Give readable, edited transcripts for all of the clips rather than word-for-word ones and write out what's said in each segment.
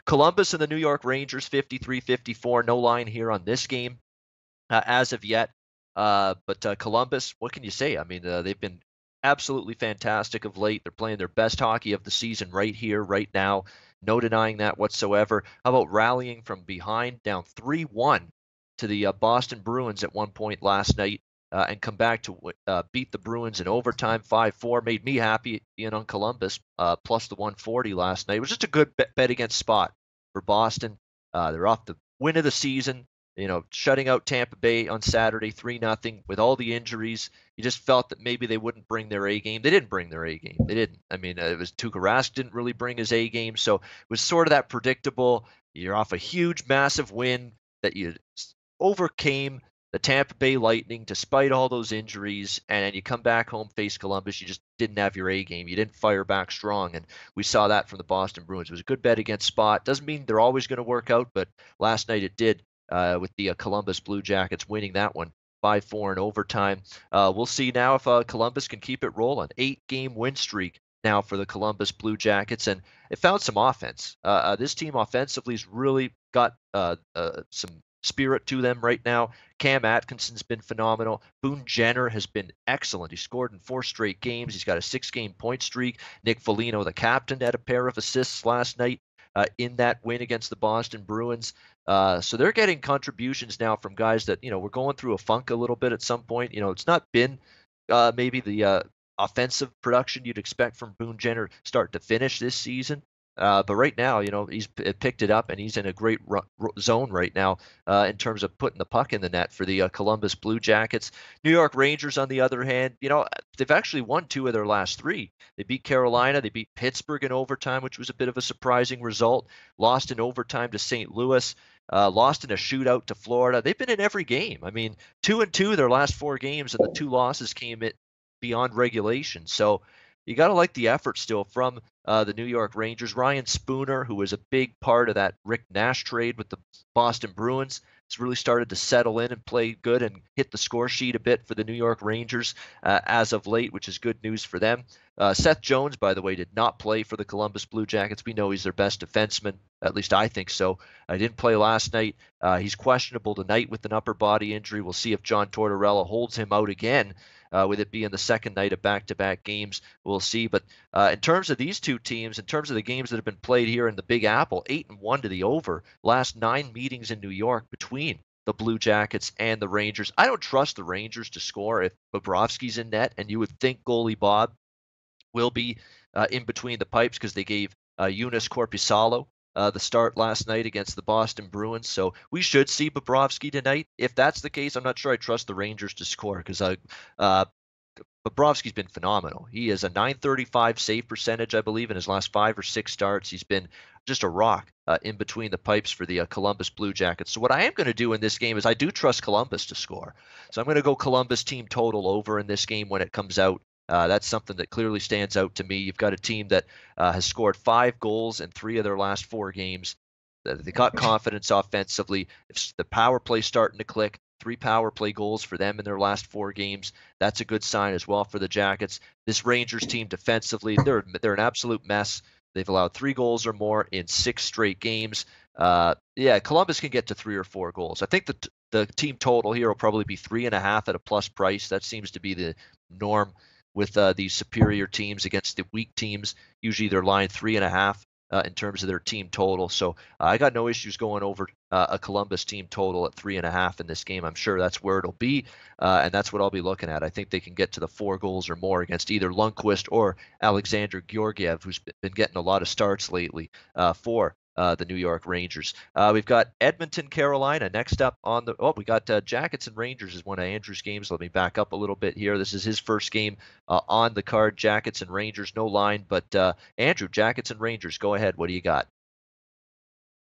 Columbus and the New York Rangers 53-54. No line here on this game as of yet. But Columbus, what can you say? I mean, they've been absolutely fantastic of late. They're playing their best hockey of the season right here, right now. No denying that whatsoever. How about rallying from behind, down 3-1 to the Boston Bruins at one point last night, and come back to beat the Bruins in overtime 5-4. Made me happy being on Columbus, plus the 140 last night. It was just a good bet against spot for Boston. They're off the win of the season, shutting out Tampa Bay on Saturday 3-0 with all the injuries. You just felt that maybe they wouldn't bring their A game. They didn't bring their A game. They didn't. I mean, it was Tuukka Rask didn't really bring his A game, so it was sort of that predictable. You're off a huge, massive win that you overcame the Tampa Bay Lightning despite all those injuries, and then you come back home, face Columbus. You just didn't have your A game. You didn't fire back strong, and we saw that from the Boston Bruins. It was a good bet against spot. Doesn't mean they're always going to work out, but last night it did. With the Columbus Blue Jackets winning that one 5-4 in overtime. We'll see now if Columbus can keep it rolling. 8-game win streak now for the Columbus Blue Jackets, and it found some offense. This team offensively has really got some spirit to them right now. Cam Atkinson's been phenomenal. Boone Jenner has been excellent. He scored in 4 straight games. He's got a 6-game point streak. Nick Foligno, the captain, had a pair of assists last night in that win against the Boston Bruins. So they're getting contributions now from guys that, were going through a funk a little bit at some point. It's not been maybe the offensive production you'd expect from Boone Jenner start to finish this season. But right now, he's picked it up and he's in a great zone right now in terms of putting the puck in the net for the Columbus Blue Jackets. New York Rangers, on the other hand, they've actually won 2 of their last 3. They beat Carolina, they beat Pittsburgh in overtime, which was a bit of a surprising result. Lost in overtime to St. Louis. Lost in a shootout to Florida. They've been in every game. I mean, 2-2 their last 4 games, and the 2 losses came beyond regulation. So you got to like the effort still from the New York Rangers. Ryan Spooner, who was a big part of that Rick Nash trade with the Boston Bruins, has really started to settle in and play good and hit the score sheet a bit for the New York Rangers as of late, which is good news for them. Seth Jones, by the way, did not play for the Columbus Blue Jackets. We know he's their best defenseman. At least I think so. I didn't play last night. He's questionable tonight with an upper body injury. We'll see if John Tortorella holds him out again, with it being the second night of back-to-back games. We'll see. But in terms of these two teams, in terms of the games that have been played here in the Big Apple, 8-1 to the over. Last 9 meetings in New York between the Blue Jackets and the Rangers. I don't trust the Rangers to score if Bobrovsky's in net, and you would think goalie Bob will be in between the pipes because they gave Eunice Korpisalo the start last night against the Boston Bruins. So we should see Bobrovsky tonight. If that's the case, I'm not sure I trust the Rangers to score because Bobrovsky's been phenomenal. He has a .935 save percentage, I believe, in his last 5 or 6 starts. He's been just a rock in between the pipes for the Columbus Blue Jackets. So what I am going to do in this game is I do trust Columbus to score. So I'm going to go Columbus team total over in this game when it comes out. That's something that clearly stands out to me. You've got a team that has scored 5 goals in 3 of their last 4 games. They got confidence offensively. If the power play starting to click, 3 power play goals for them in their last 4 games. That's a good sign as well for the Jackets. This Rangers team defensively, they're an absolute mess. They've allowed 3 goals or more in 6 straight games. Columbus can get to 3 or 4 goals. I think the team total here will probably be 3.5 at a plus price. That seems to be the norm with these superior teams against the weak teams. Usually they're line 3.5 in terms of their team total. So I got no issues going over a Columbus team total at 3.5 in this game. I'm sure that's where it'll be, and that's what I'll be looking at. I think they can get to the 4 goals or more against either Lundqvist or Alexander Georgiev, who's been getting a lot of starts lately for the New York Rangers. We've got Edmonton, Carolina next up on the. We got Jackets and Rangers is one of Andrew's games. Let me back up a little bit here. This is his first game on the card. Jackets and Rangers, no line, but Andrew, Jackets and Rangers, go ahead. What do you got?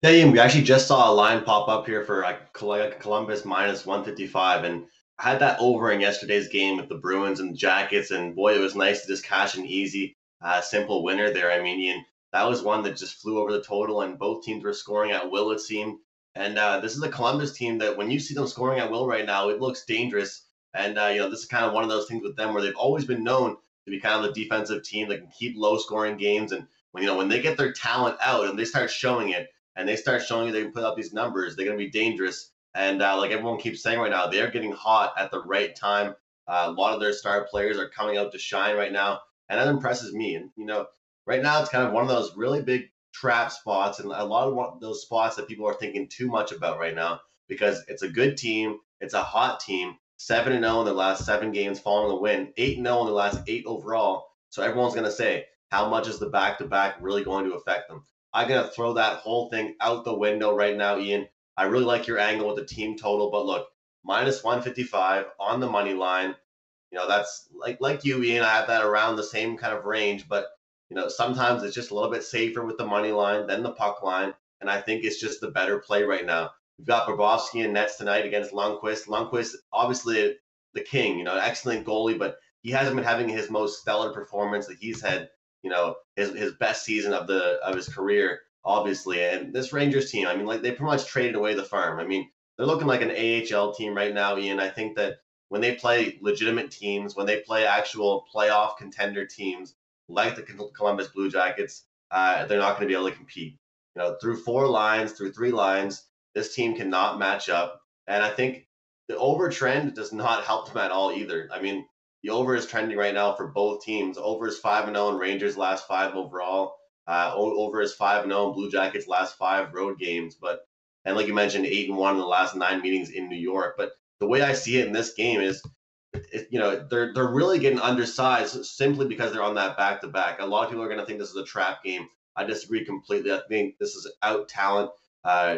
Yeah, Ian, we actually just saw a line pop up here for Columbus minus 155, and I had that over in yesterday's game with the Bruins and the Jackets, and boy, it was nice to just cash an easy, simple winner there. I mean, Ian, that was one that just flew over the total, and both teams were scoring at will, it seemed. And this is a Columbus team that when you see them scoring at will right now, it looks dangerous. And, this is kind of one of those things with them where they've always been known to be kind of the defensive team that can keep low scoring games. And when they get their talent out and they start showing it, and they start showing you they can put up these numbers, they're going to be dangerous. And like everyone keeps saying right now, they're getting hot at the right time. A lot of their star players are coming out to shine right now, and that impresses me. And right now it's kind of one of those really big trap spots, and a lot of those spots that people are thinking too much about right now because it's a good team, it's a hot team, 7-0 in their last 7 games following the win, 8-0 in the last 8 overall. So everyone's going to say, how much is the back-to-back really going to affect them? I'm going to throw that whole thing out the window right now, Ian. I really like your angle with the team total, but look, minus 155 on the money line. That's like you, Ian. I have that around the same kind of range, but sometimes it's just a little bit safer with the money line than the puck line, and I think it's just the better play right now. We've got Bobrovsky in nets tonight against Lundqvist. Lundqvist, obviously the king, excellent goalie, but he hasn't been having his most stellar performance that he's had, his best season of his career, obviously. And this Rangers team, I mean, like they pretty much traded away the farm. I mean, they're looking like an AHL team right now, Ian. I think that when they play legitimate teams, when they play actual playoff contender teams like the Columbus Blue Jackets, they're not going to be able to compete. Through 4 lines, through 3 lines, this team cannot match up. And I think the over trend does not help them at all either. I mean, the over is trending right now for both teams. Over is 5-0 in Rangers last 5 overall. Over is 5-0 in Blue Jackets last 5 road games. And like you mentioned, 8-1 in the last 9 meetings in New York. But the way I see it in this game is, they're really getting undersized simply because they're on that back to back. A lot of people are going to think this is a trap game. I disagree completely. I think this is out talent.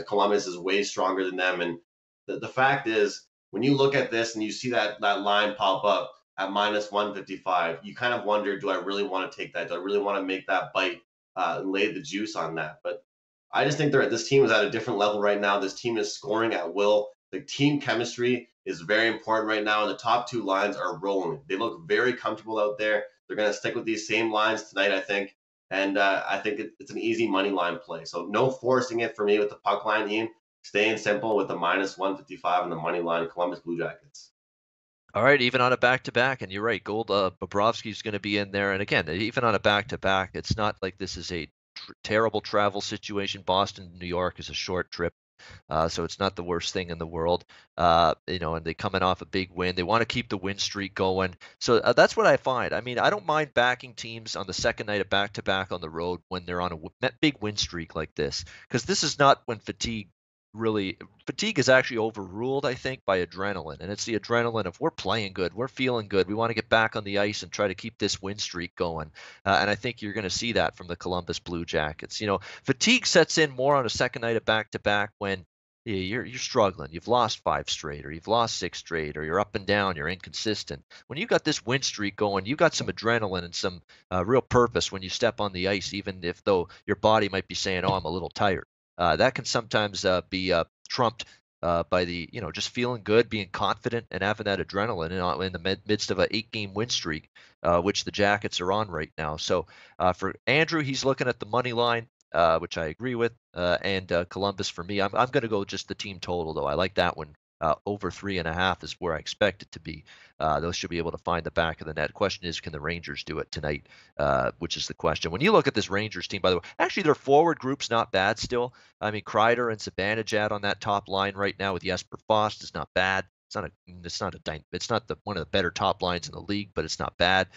Columbus is way stronger than them, and the fact is, when you look at this and you see that line pop up at minus 155, you kind of wonder, do I really want to take that? Do I really want to make that bite, lay the juice on that? But I just think this team is at a different level right now. This team is scoring at will. The team chemistry is very important right now, and the top 2 lines are rolling. They look very comfortable out there. They're going to stick with these same lines tonight, I think. And I think it's an easy money line play. So no forcing it for me with the puck line, Ian. Staying simple with the minus 155 on the money line, Columbus Blue Jackets. All right, even on a back-to-back, and you're right, Bobrovsky's going to be in there. And again, even on a back-to-back, it's not like this is a terrible travel situation. Boston, New York is a short trip. So it's not the worst thing in the world, and they coming off a big win. They want to keep the win streak going. So that's what I find. I mean, I don't mind backing teams on the second night of back-to-back on the road when they're on a big win streak like this, because this is not when fatigue is actually overruled, I think, by adrenaline. And it's the adrenaline of we're playing good, we're feeling good, we want to get back on the ice and try to keep this win streak going. And I think you're going to see that from the Columbus Blue Jackets. Fatigue sets in more on a second night of back-to-back when you're struggling. You've lost 5 straight, or you've lost 6 straight, or you're up and down, you're inconsistent. When you've got this win streak going, you've got some adrenaline and some real purpose when you step on the ice, even if though your body might be saying, oh, I'm a little tired. That can sometimes be trumped by the, just feeling good, being confident, and having that adrenaline in the midst of an 8-game win streak, which the Jackets are on right now. So for Andrew, he's looking at the money line, which I agree with, and Columbus for me. I'm going to go just the team total, though. I like that one. Over 3.5 is where I expect it to be. Those should be able to find the back of the net. Question is, can the Rangers do it tonight? Which is the question. When you look at this Rangers team, by the way, actually their forward group's not bad still. I mean, Kreider and Zibanejad on that top line right now with Jesper Fast is not bad. It's not one of the better top lines in the league, but it's not bad.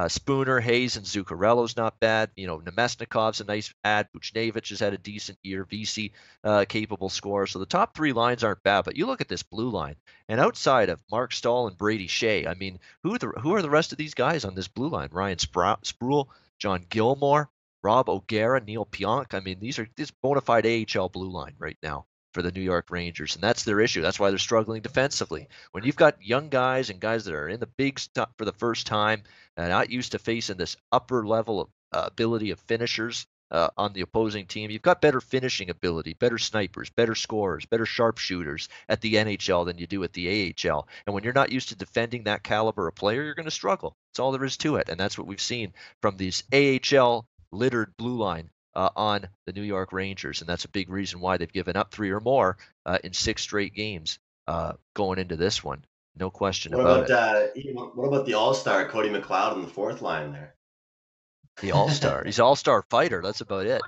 Spooner, Hayes, and Zuccarello's not bad. Nemesnikov's a nice add. Buchnevich has had a decent year. VC, capable scorer. So the top 3 lines aren't bad. But you look at this blue line, and outside of Mark Stahl and Brady Shea, I mean, who are the rest of these guys on this blue line? Ryan Sproul, John Gilmore, Rob O'Gara, Neil Pionk. I mean, this bona fide AHL blue line right now for the New York Rangers, and that's their issue. That's why they're struggling defensively. When you've got young guys and guys that are in the big stuff for the first time and not used to facing this upper level of ability of finishers on the opposing team, you've got better finishing ability, better snipers, better scorers, better sharpshooters at the NHL than you do at the AHL. And when you're not used to defending that caliber of player, you're going to struggle. That's all there is to it, and that's what we've seen from these AHL littered blue line on the New York Rangers, and that's a big reason why they've given up 3 or more in 6 straight games going into this one. No question about it. What about the All-Star Cody McLeod on the 4th line there? The All-Star. He's an All-Star fighter. That's about it.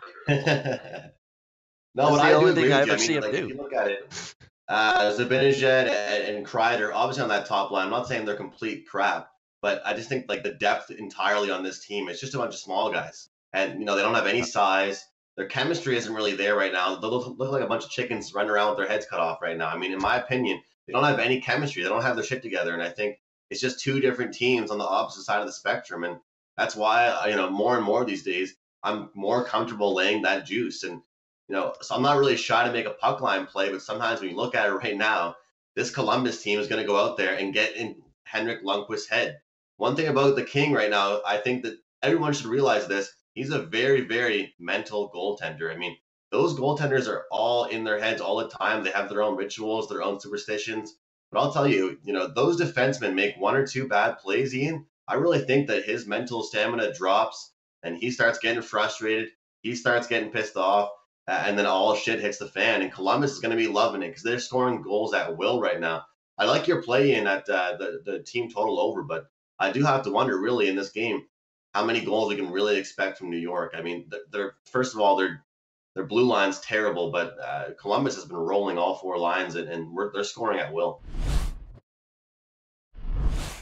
No, That's but the I do only agree thing I with you. I ever see mean, him like if do. you look at it, Zibanejad and Kreider, obviously on that top line. I'm not saying they're complete crap, but I just think like the depth entirely on this team, it's just a bunch of small guys, and they don't have any Yeah. size. Their chemistry isn't really there right now. They look like a bunch of chickens running around with their heads cut off right now. I mean, in my opinion, they don't have any chemistry. They don't have their shit together, and I think it's just two different teams on the opposite side of the spectrum, and that's why more and more these days I'm more comfortable laying that juice. And so I'm not really shy to make a puck line play, but sometimes when you look at it right now, this Columbus team is going to go out there and get in Henrik Lundqvist's head. One thing about the King right now, I think that everyone should realize this. He's a very, very mental goaltender. I mean, those goaltenders are all in their heads all the time. They have their own rituals, their own superstitions. But I'll tell you, those defensemen make one or two bad plays, Ian. I really think that his mental stamina drops and he starts getting frustrated. He starts getting pissed off and then all shit hits the fan. And Columbus is going to be loving it because they're scoring goals at will right now. I like your play in at the team total over, but I do have to wonder really in this game how many goals we can really expect from New York. I mean, they're first of all their blue line's terrible, but Columbus has been rolling all four lines and they're scoring at will.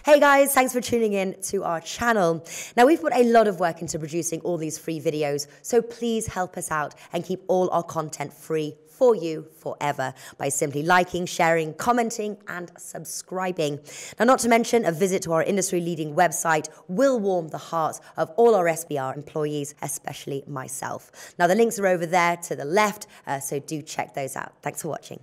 Hey guys, thanks for tuning in to our channel. Now we've put a lot of work into producing all these free videos, so please help us out and keep all our content free for you forever by simply liking, sharing, commenting, and subscribing. Now, not to mention, a visit to our industry-leading website will warm the hearts of all our SBR employees, especially myself. Now, the links are over there to the left, so do check those out. Thanks for watching.